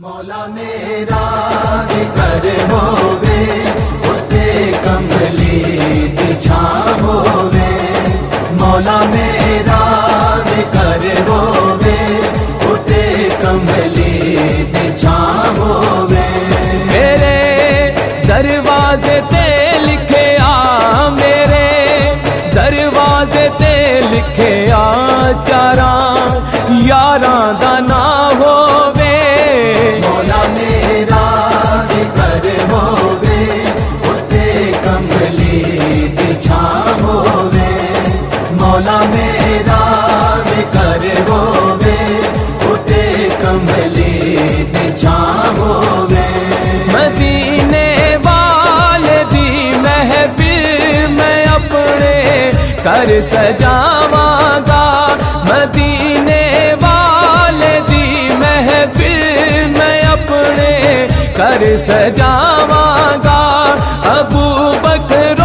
مولا میرا ذکر ہووے اتے کملی دی چھاں ہووے، مولا میرا ذکر ہووے اتے کملی دی چھاں ہووے، میرے دروازے تے لکھے آ، میرے دروازے تے لکھے آ، چاراں یاراں دا نام ہووے، مولا میرا ذکر ہووے اتے کملی دی چھاں ہووے، مولا میرا ذکر ہووے اتے کملی دی چھاں ہووے، مدینے والے دی محفل میں اپنے گھر سجاواں گا، مدینے والے دی محفل میں اپنے گھر سجاواں گا، ابو بکر و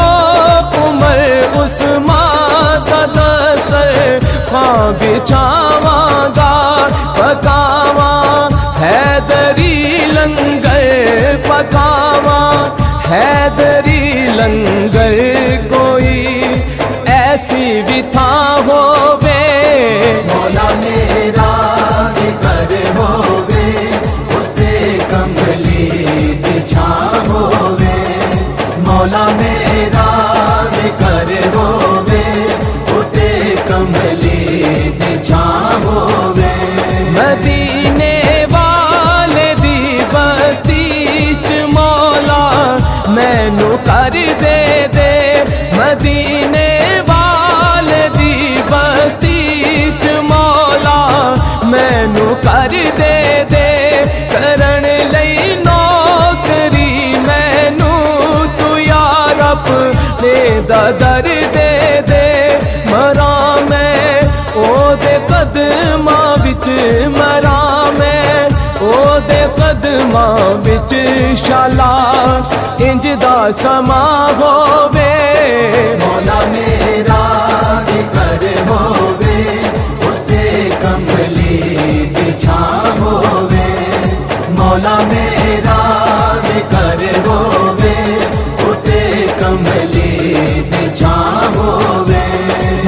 عمر عثمان کا دسترخوان بچھاواں گا، پکاواں حیدری لنگر، پکاواں حیدری لنگر، کوئی ایسی بھی تھاں ہووے، مولا میرا ذکر ہووے اتے کملی دی چھاں ہووے، مولا میرا ذکر ہووے اتے کملی دی چھاں ہووے، مدینے والے دی بستی چ مولا مینو کر دے دے، مدینے والے دی بستی چ مولا مینو کر دے دے، کرن لئی نوکری مینو تو یار اپنے دا در دے دے، مراں میں او دے قدماں وچ، مراں میں او دے قدماں وچ، شالا انج دا سماں ہووے، مولا میرا ذکر ہووے اتے کملی دی چھاں ہووے، مولا میرا ذکر ہووے اتے کملی دی چھاں ہووے،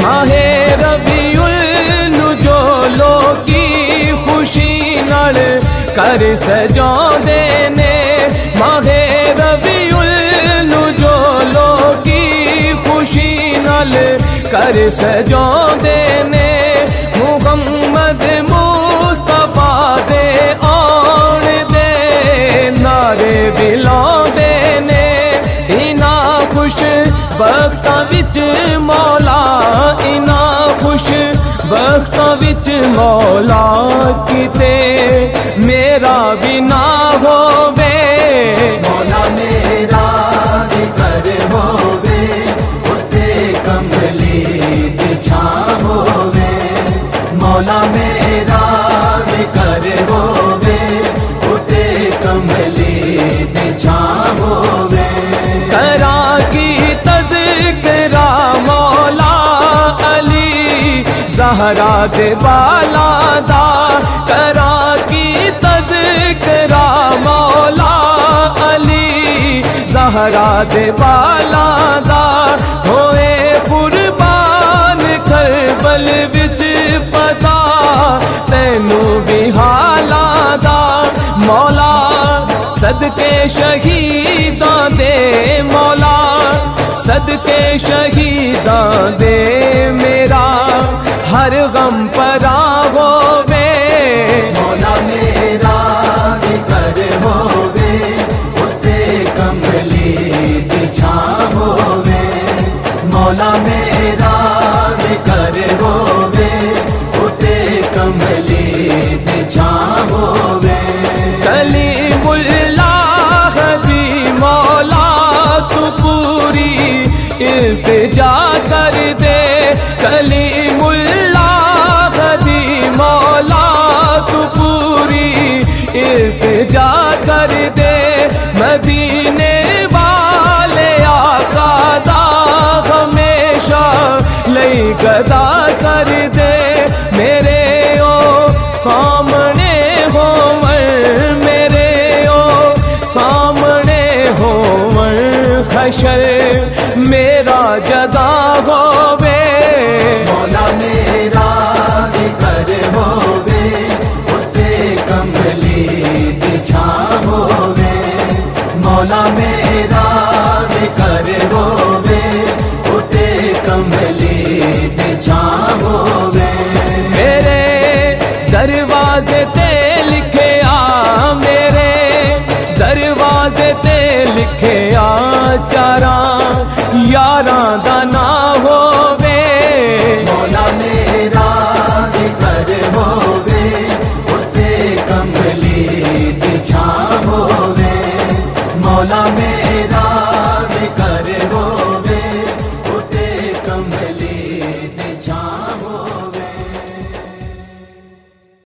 ماہ ربیع النو جو لوگی خوشی نال کر سجاندے نے، ماہ ربیع النو جو لوگی خوشی نال کر سجاندے نے، محمد مصطفیٰ دے آن دے نعرے بھی لاندے نے، انہاں خوش بختاں وچ مولا، انہاں خوش بختاں وچ مولا کتے میرا بھی نہ ہووے، مولا میرا ذکر ہووے اتے کملی دی چھاں ہووے، مولا میرا ذکر ہووے اتے کملی دی چھاں ہووے، کراں کی تذکرہ مولا علی زہرا دے والا دا، کراں کی تذکرہ مولا علی زہرا دے والا دا، ہوئے قربان کربل وچ پتا تینوں بھی حالاں دا، مولا صدقے شہیداں دے، مولا صدقے شہیداں دے، میرا ہر غم پرا ہووے، مولا میرا ذکر ہووے اتے کملی دی چھاں ہووے، مولا میرا ذکر ہووے اتے کملی دی چھاں ہووے، کلیم اللہ دی مولا تو پوری التجا کر دے، کلیم اللہ دی مولا تو پوری التجا کر دے، مدینے والے آقا دا ہمیشہ لئی گدا کر دے، میرے او سامنے ہو محشر میرا جدا ہووے مولا میرا فکر ہووے اتے کملی دی چھاں ہووے مولا میرا فکر ہووے اتے کملی دی چھاں ہووے میرے دروازے تے لکھے آ میرے دروازے تے لکھے آ چاراں یاراں